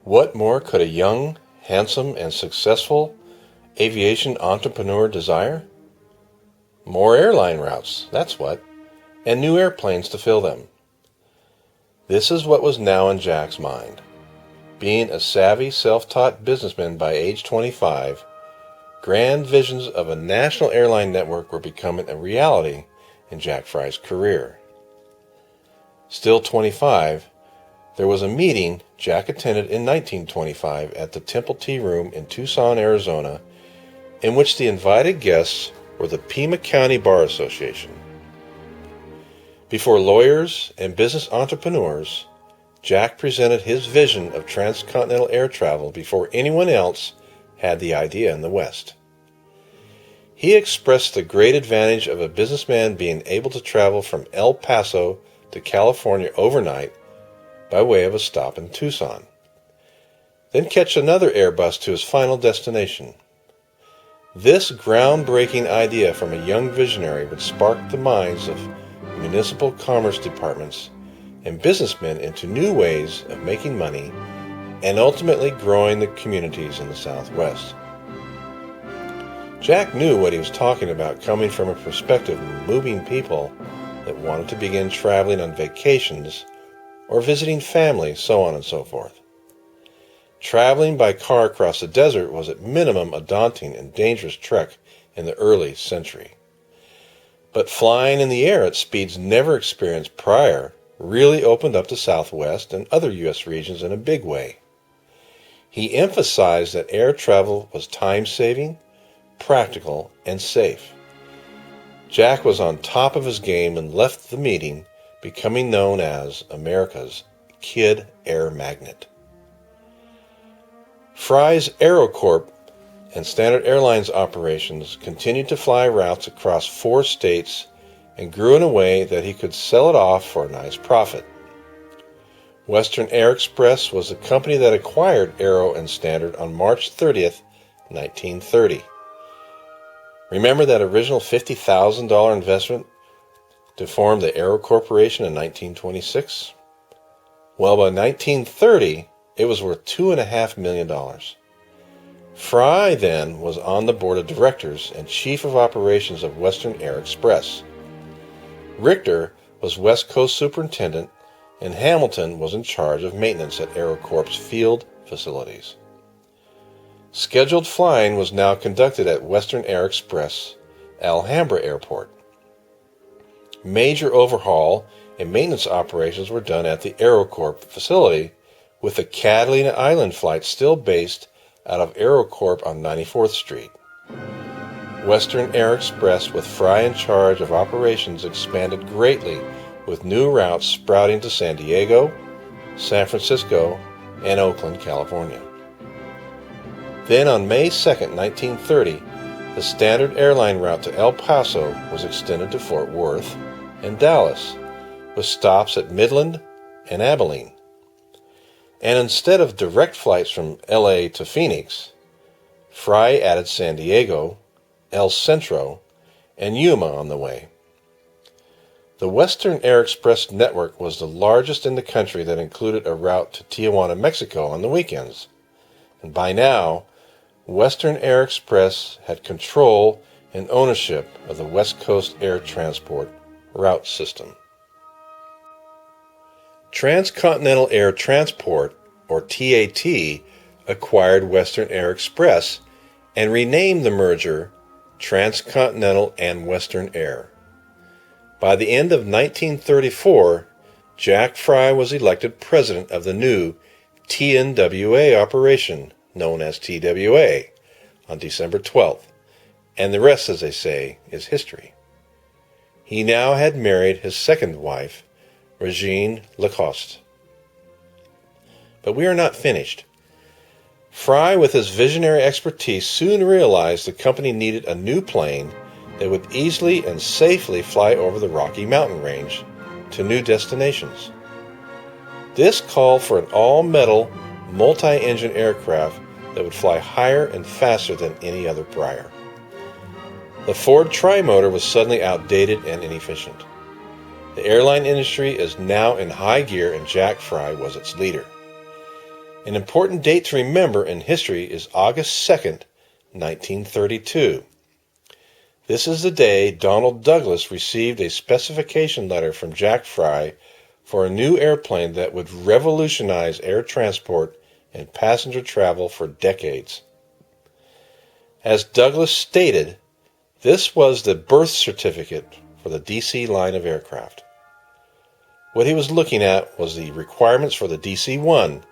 What more could a young, handsome, and successful aviation entrepreneur desire? More airline routes, that's what, and new airplanes to fill them. This is what was now in Jack's mind. Being a savvy, self-taught businessman by age 25, grand visions of a national airline network were becoming a reality in Jack FRYE's career. Still 25, there was a meeting Jack attended in 1925 at the Temple Tea Room in Tucson, Arizona, in which the invited guests were the Pima County Bar Association. Before lawyers and business entrepreneurs, Jack presented his vision of transcontinental air travel before anyone else had the idea in the West. He expressed the great advantage of a businessman being able to travel from El Paso to California overnight by way of a stop in Tucson, then catch another Airbus to his final destination. This groundbreaking idea from a young visionary would spark the minds of municipal commerce departments and businessmen into new ways of making money and ultimately growing the communities in the Southwest. Jack knew what he was talking about, coming from a perspective of moving people that wanted to begin traveling on vacations or visiting family, so on and so forth. Traveling by car across the desert was at minimum a daunting and dangerous trek in the early century. But flying in the air at speeds never experienced prior really opened up the Southwest and other U.S. regions in a big way. He emphasized that air travel was time-saving, practical, and safe. Jack was on top of his game and left the meeting becoming known as America's Kid Air Magnet. FRYE's AeroCorp and Standard Airlines operations continued to fly routes across 4 states and grew in a way that he could sell it off for a nice profit. Western Air Express was the company that acquired Aero and Standard on March 30th, 1930. Remember that original $50,000 investment to form the Aero Corporation in 1926? Well, by 1930, it was worth $2.5 million. FRYE then was on the board of directors and chief of operations of Western Air Express. Richter was West Coast superintendent, and Hamilton was in charge of maintenance at AeroCorp's field facilities. Scheduled flying was now conducted at Western Air Express Alhambra Airport. Major overhaul and maintenance operations were done at the AeroCorp facility, with the Catalina Island flight still based out of AeroCorp on 94th Street. Western Air Express, with FRYE in charge of operations, expanded greatly, with new routes sprouting to San Diego, San Francisco, and Oakland, California. Then on May 2, 1930, the standard airline route to El Paso was extended to Fort Worth and Dallas, with stops at Midland and Abilene. And instead of direct flights from LA to Phoenix, FRYE added San Diego, El Centro, and Yuma on the way. The Western Air Express network was the largest in the country that included a route to Tijuana, Mexico on the weekends. And by now, Western Air Express had control and ownership of the West Coast Air Transport route system. Transcontinental Air Transport, or TAT, acquired Western Air Express and renamed the merger Transcontinental and Western Air. By the end of 1934, Jack FRYE was elected president of the new TNWA operation, known as TWA, on December 12th, and the rest, as they say, is history. He now had married his second wife, Regine Lacoste. But we are not finished. FRYE, with his visionary expertise, soon realized the company needed a new plane that would easily and safely fly over the Rocky Mountain Range to new destinations. This called for an all-metal, multi-engine aircraft that would fly higher and faster than any other prior. The Ford Trimotor was suddenly outdated and inefficient. The airline industry is now in high gear, and Jack FRYE was its leader. An important date to remember in history is August 2nd, 1932. This is the day Donald Douglas received a specification letter from Jack FRYE for a new airplane that would revolutionize air transport and passenger travel for decades. As Douglas stated, this was the birth certificate for the DC line of aircraft. What he was looking at was the requirements for the DC-1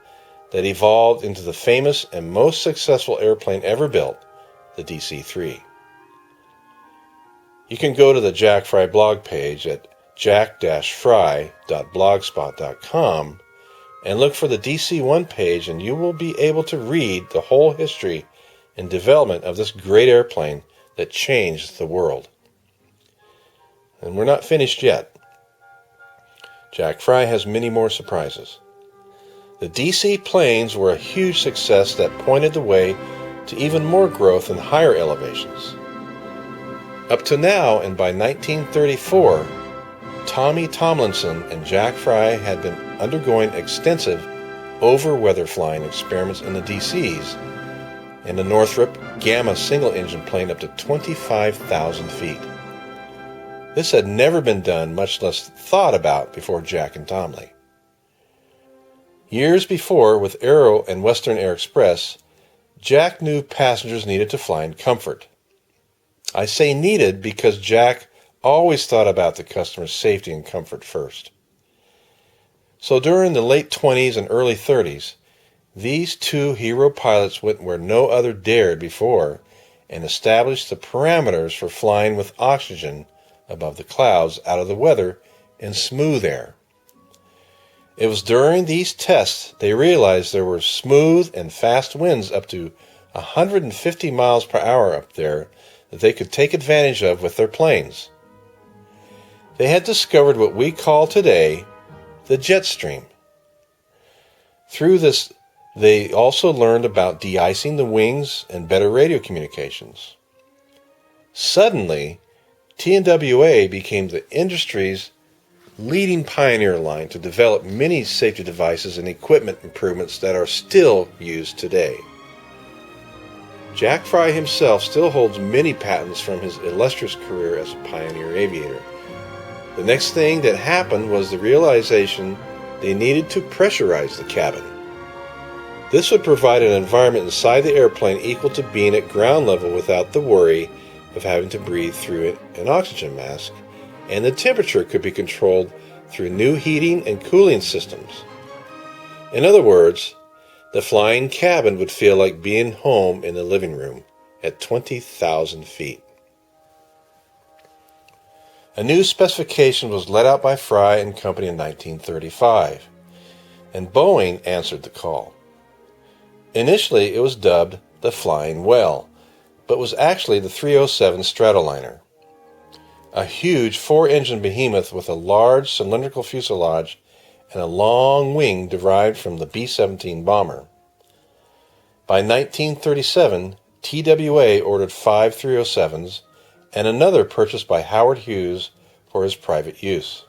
that evolved into the famous and most successful airplane ever built, the DC-3. You can go to the Jack FRYE blog page at jack-fry.blogspot.com and look for the DC-1 page, and you will be able to read the whole history and development of this great airplane that changed the world. And we're not finished yet. Jack FRYE has many more surprises. The DC planes were a huge success that pointed the way to even more growth in higher elevations. Up to now, and by 1934, Tommy Tomlinson and Jack FRYE had been undergoing extensive over-weather flying experiments in the DCs and the Northrop Gamma single-engine plane up to 25,000 feet. This had never been done, much less thought about, before Jack and Tomley. Years before, with Aero and Western Air Express, Jack knew passengers needed to fly in comfort. I say needed because Jack always thought about the customer's safety and comfort first. So during the late 20s and early 30s, these two hero pilots went where no other dared before and established the parameters for flying with oxygen above the clouds, out of the weather, in smooth air. It was during these tests they realized there were smooth and fast winds up to 150 miles per hour up there that they could take advantage of with their planes. They had discovered what we call today the jet stream. Through this, they also learned about de-icing the wings and better radio communications. Suddenly, TNWA became the industry's leading pioneer line to develop many safety devices and equipment improvements that are still used today. Jack FRYE himself still holds many patents from his illustrious career as a pioneer aviator. The next thing that happened was the realization they needed to pressurize the cabin. This would provide an environment inside the airplane equal to being at ground level without the worry of having to breathe through an oxygen mask, and the temperature could be controlled through new heating and cooling systems. In other words, the flying cabin would feel like being home in the living room at 20,000 feet. A new specification was let out by FRYE and Company in 1935, and Boeing answered the call. Initially, it was dubbed the Flying Well, but was actually the 307 Stratoliner, a huge four-engine behemoth with a large cylindrical fuselage and a long wing derived from the B-17 bomber. By 1937, TWA ordered 5 307s and another purchased by Howard Hughes for his private use.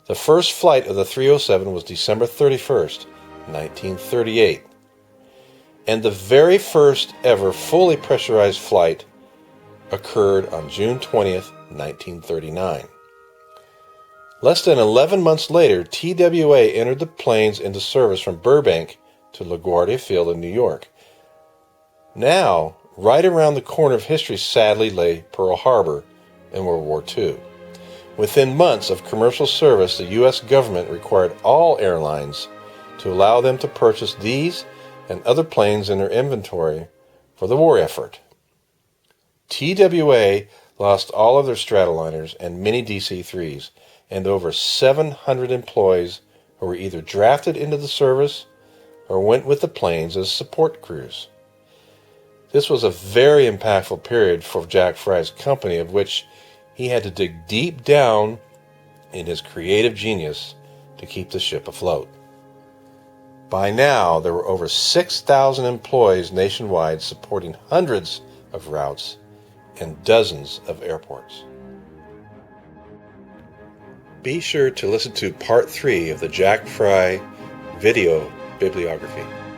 The first flight of the 307 was December 31st, 1938, and the very first ever fully pressurized flight occurred on June 20th, 1939. Less than 11 months later, TWA entered the planes into service from Burbank to LaGuardia Field in New York. Now, right around the corner of history sadly lay Pearl Harbor in World War II. Within months of commercial service, the U.S. government required all airlines to allow them to purchase these and other planes in their inventory for the war effort. TWA lost all of their Stratoliners and many DC-3s, and over 700 employees who were either drafted into the service or went with the planes as support crews. This was a very impactful period for Jack FRYE's company, of which he had to dig deep down in his creative genius to keep the ship afloat. By now, there were over 6,000 employees nationwide supporting hundreds of routes and dozens of airports. Be sure to listen to Part 3 of the Jack FRYE video bibliography.